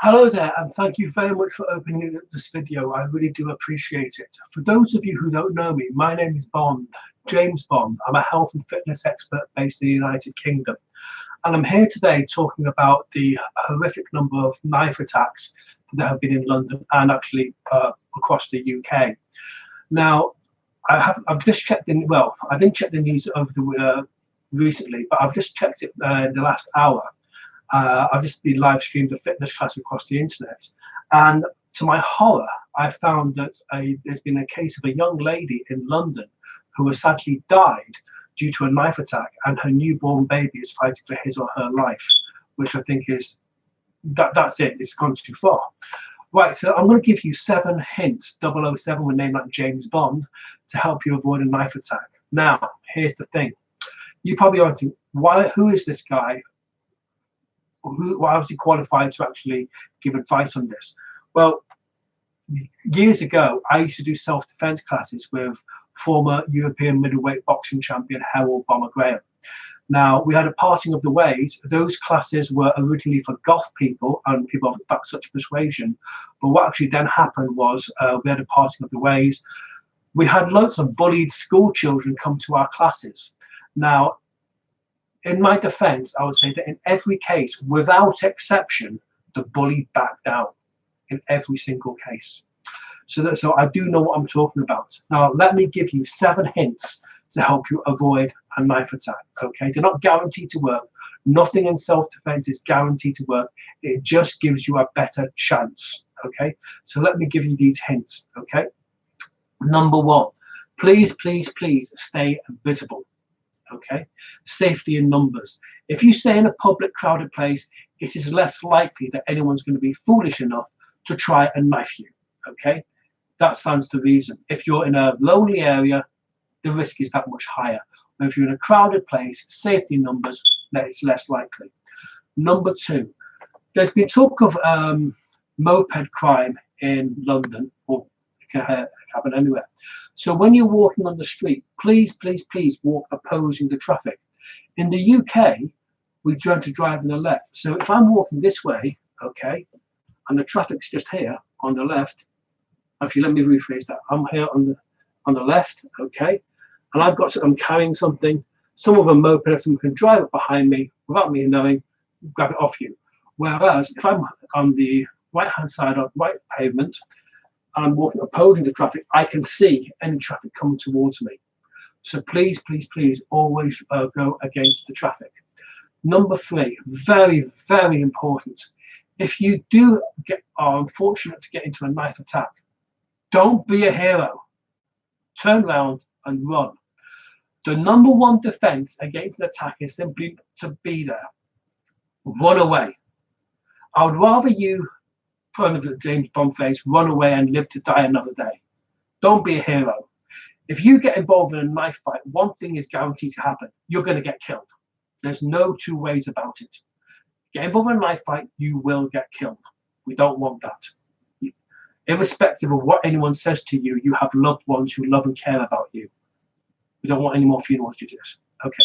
Hello there, and thank you very much for opening this video. I really do appreciate it. For those of you who don't know me, my name is Bond, James Bond. I'm a health and fitness expert based in the United Kingdom. And I'm here today talking about the horrific number of knife attacks that have been in London and actually across the UK. Now, I've just checked in, well, I didn't check the news over the recently, but I've just checked it in the last hour. I've just been live streamed a fitness class across the internet, and to my horror, I found that there's been a case of a young lady in London who has sadly died due to a knife attack, and her newborn baby is fighting for his or her life, which I think is that's it. It's gone too far. Right, so I'm going to give you 7 hints, 007 with a name like James Bond, to help you avoid a knife attack. Now, here's the thing: you probably are thinking, who is this guy? Why was he qualified to actually give advice on this? Well, years ago, I used to do self-defense classes with former European middleweight boxing champion Harold Bomber Graham. Now, we had a parting of the ways. Those classes were originally for goth people and people of such persuasion. But what actually then happened was we had a parting of the ways. We had loads of bullied school children come to our classes. Now, in my defense, I would say that in every case, without exception, the bully backed down in every single case. So I do know what I'm talking about. Now, let me give you 7 hints to help you avoid a knife attack, okay? They're not guaranteed to work. Nothing in self-defense is guaranteed to work. It just gives you a better chance, okay? So let me give you these hints, okay? Number 1, please, please, please stay visible. Okay, safety in numbers. If you stay in a public crowded place, it is less likely that anyone's going to be foolish enough to try and knife you. Okay, that stands to reason. If you're in a lonely area, the risk is that much higher. But if you're in a crowded place, safety in numbers, that it's less likely. Number 2, there's been talk of moped crime in London, or it can happen anywhere. So when you're walking on the street, please, please, please walk opposing the traffic. In the UK, we learn to drive on the left. So if I'm walking this way, okay, and the traffic's just here on the left, actually, let me rephrase that. I'm here on the left, okay, and I'm carrying something. Some of a moped, someone can drive it behind me without me knowing, grab it off you. Whereas if I'm on the right-hand side of the right pavement, I'm walking opposing the traffic, I can see any traffic coming towards me. So please, please, please always go against the traffic. Number 3, very, very important. If you are unfortunate to get into a knife attack, don't be a hero. Turn around and run. The number 1 defense against an attack is simply to be there. Run away. I would rather you, for the James Bond phrase, run away and live to die another day. Don't be a hero. If you get involved in a knife fight, one thing is guaranteed to happen: you're going to get killed. There's no 2 ways about it. Get involved in a knife fight, you will get killed. We don't want that. Irrespective of what anyone says to you, you have loved ones who love and care about you. We don't want any more funerals to do this. Okay.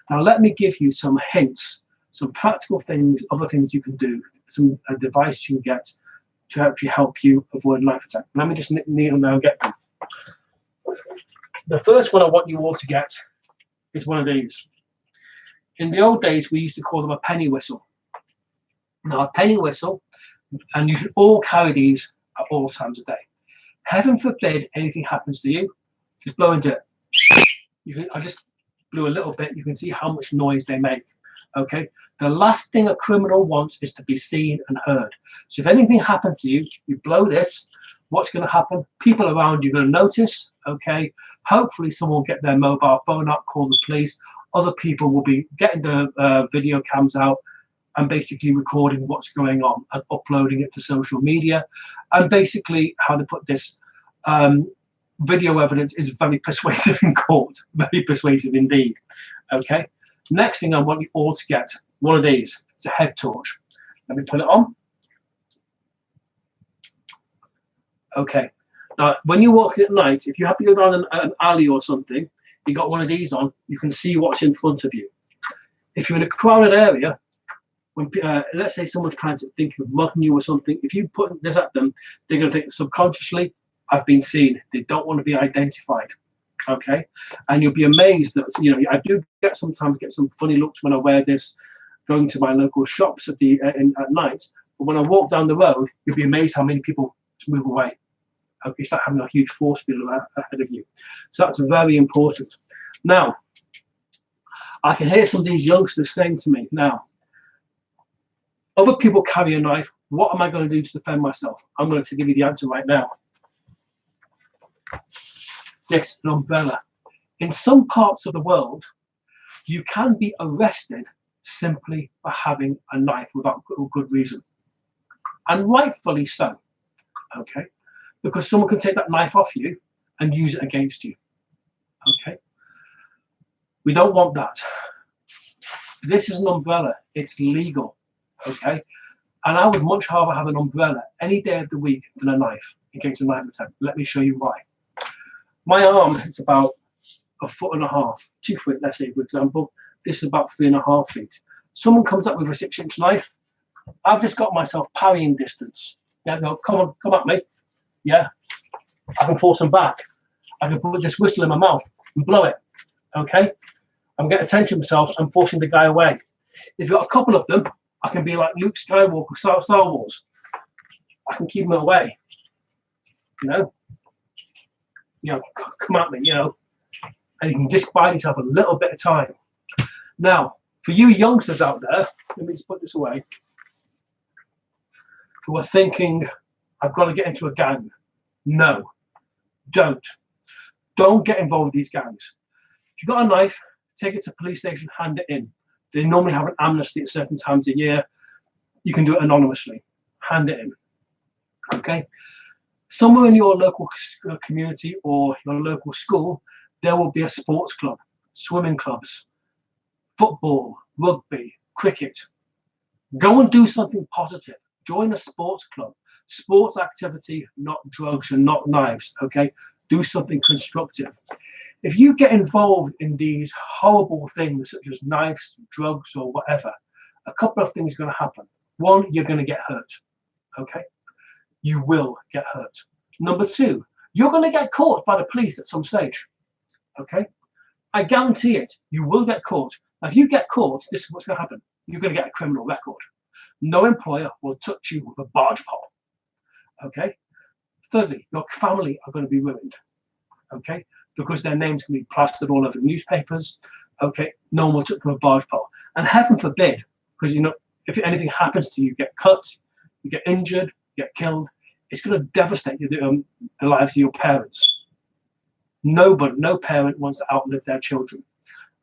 Now let me give you some hints, some practical things, other things you can do, some advice you can get to actually help you avoid a knife attack. Let me just kneel now and get them. The first one I want you all to get is one of these. In the old days, we used to call them a penny whistle. Now, a penny whistle, and you should all carry these at all times of day. Heaven forbid anything happens to you, just blow into it. I just blew a little bit. You can see how much noise they make. Okay. The last thing a criminal wants is to be seen and heard. So if anything happened to you, you blow this, what's going to happen? People around you are going to notice, okay? Hopefully someone will get their mobile phone up, call the police. Other people will be getting the video cams out and basically recording what's going on and uploading it to social media. And basically, how to put this, video evidence is very persuasive in court, very persuasive indeed, okay? Next thing I want you all to get, one of these. It's a head torch. Let me put it on. Okay. Now, when you're walking at night, if you have to go down an alley or something, you got one of these on, you can see what's in front of you. If you're in a crowded area, when let's say someone's trying to think of mugging you or something, if you put this at them, they're going to think subconsciously, I've been seen. They don't want to be identified. Okay, and you'll be amazed that I do sometimes get some funny looks when I wear this, going to my local shops at night. But when I walk down the road, you'll be amazed how many people just move away. Okay, it's like having a huge force field ahead of you. So that's very important. Now, I can hear some of these youngsters saying to me, now, other people carry a knife. What am I going to do to defend myself? I'm going to give you the answer right now. This, an umbrella. In some parts of the world, you can be arrested simply for having a knife without good reason. And rightfully so, okay? Because someone can take that knife off you and use it against you, okay? We don't want that. This is an umbrella. It's legal, okay? And I would much rather have an umbrella any day of the week than a knife against a knife attempt. Let me show you why. My arm is about 1.5 feet, 2 feet, let's say, for example. This is about 3.5 feet. Someone comes up with a 6-inch knife. I've just got myself parrying distance. Yeah, no, come on, come at me. Yeah, I can force them back. I can put this whistle in my mouth and blow it. Okay, I'm getting attention myself. I'm forcing the guy away. If you've got a couple of them, I can be like Luke Skywalker, Star Wars. I can keep them away. Come at me, and you can just buy yourself a little bit of time. Now, for you youngsters out there, let me just put this away, who are thinking, I've got to get into a gang. No, don't. Don't get involved with these gangs. If you've got a knife, take it to the police station, hand it in. They normally have an amnesty at certain times a year. You can do it anonymously. Hand it in. Okay? Somewhere in your local community or your local school, there will be a sports club, swimming clubs, football, rugby, cricket. Go and do something positive. Join a sports club. Sports activity, not drugs and not knives, okay? Do something constructive. If you get involved in these horrible things such as knives, drugs, or whatever, a couple of things are going to happen. One, you're going to get hurt, okay? You will get hurt. Number two, you're going to get caught by the police at some stage, okay? I guarantee it, you will get caught. Now, if you get caught, this is what's going to happen. You're going to get a criminal record. No employer will touch you with a barge pole, okay? Thirdly, your family are going to be ruined, okay? Because their names can be plastered all over newspapers, okay? No one will touch you with a barge pole. And heaven forbid, because, if anything happens to you, you get cut, you get injured, you get killed, it's going to devastate the lives of your parents. No parent wants to outlive their children,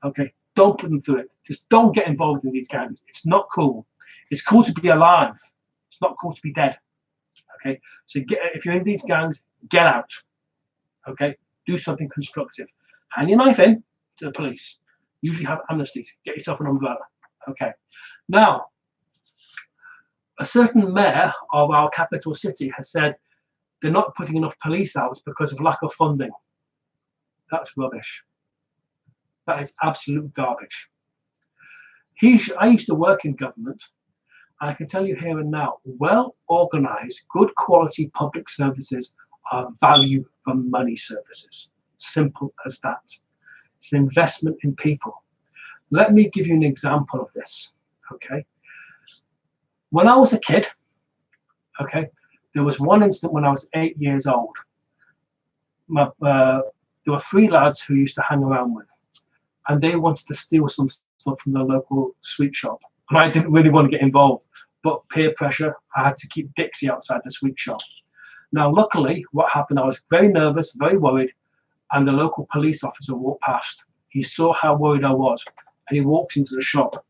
okay? Don't put them through it. Just don't get involved in these gangs. It's not cool. It's cool to be alive. It's not cool to be dead, okay? So if you're in these gangs, get out, okay? Do something constructive. Hand your knife in to the police. Usually have amnesties. Get yourself an umbrella, okay? Now, a certain mayor of our capital city has said they're not putting enough police out because of lack of funding. That's rubbish. That is absolute garbage. I used to work in government, and I can tell you here and now, well-organized, good quality public services are value for money services. Simple as that. It's an investment in people. Let me give you an example of this, okay? When I was a kid, okay, there was one instant when I was 8 years old. There were 3 lads who used to hang around with, and they wanted to steal some stuff from the local sweet shop. And I didn't really want to get involved, but peer pressure, I had to keep Dixie outside the sweet shop. Now, luckily, what happened, I was very nervous, very worried, and the local police officer walked past. He saw how worried I was, and he walks into the shop.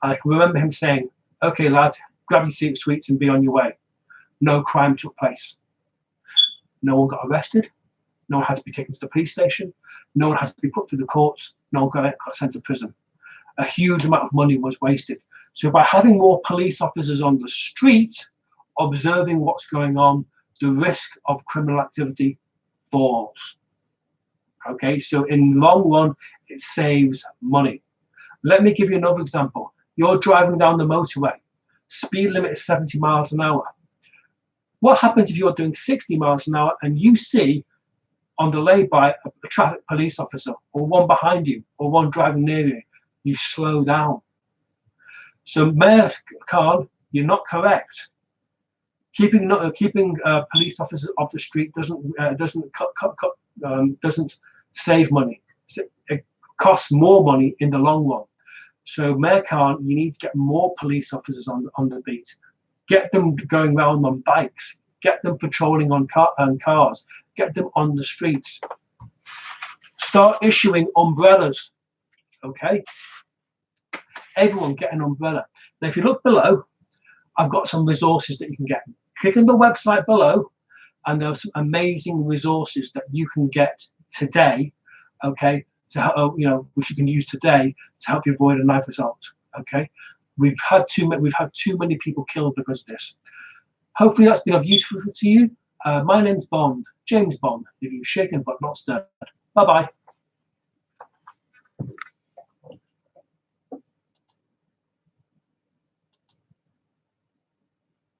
And I can remember him saying, okay, lad, grab your sweets and be on your way. No crime took place. No one got arrested. No one had to be taken to the police station. No one has to be put through the courts. No one got sent to prison. A huge amount of money was wasted. So by having more police officers on the street, observing what's going on, the risk of criminal activity falls. Okay, so in the long run, it saves money. Let me give you another example. You're driving down the motorway. Speed limit is 70 miles an hour. What happens if you're doing 60 miles an hour and you see on the lay-by a traffic police officer, or one behind you, or one driving near you? You slow down. So Mayor Khan, you're not correct. Keeping police officers off the street doesn't save money. It costs more money in the long run. So Mayor Khan, you need to get more police officers on the beat. Get them going around on bikes. Get them patrolling on cars. Get them on the streets. Start issuing umbrellas. Okay? Everyone get an umbrella. Now, if you look below, I've got some resources that you can get. Click on the website below, and there are some amazing resources that you can get today. Okay, to which you can use today to help you avoid a knife assault. Okay, we've had too many people killed because of this. Hopefully, that's been of useful to you. My name's Bond, James Bond. If you're shaken but not stirred. Bye bye.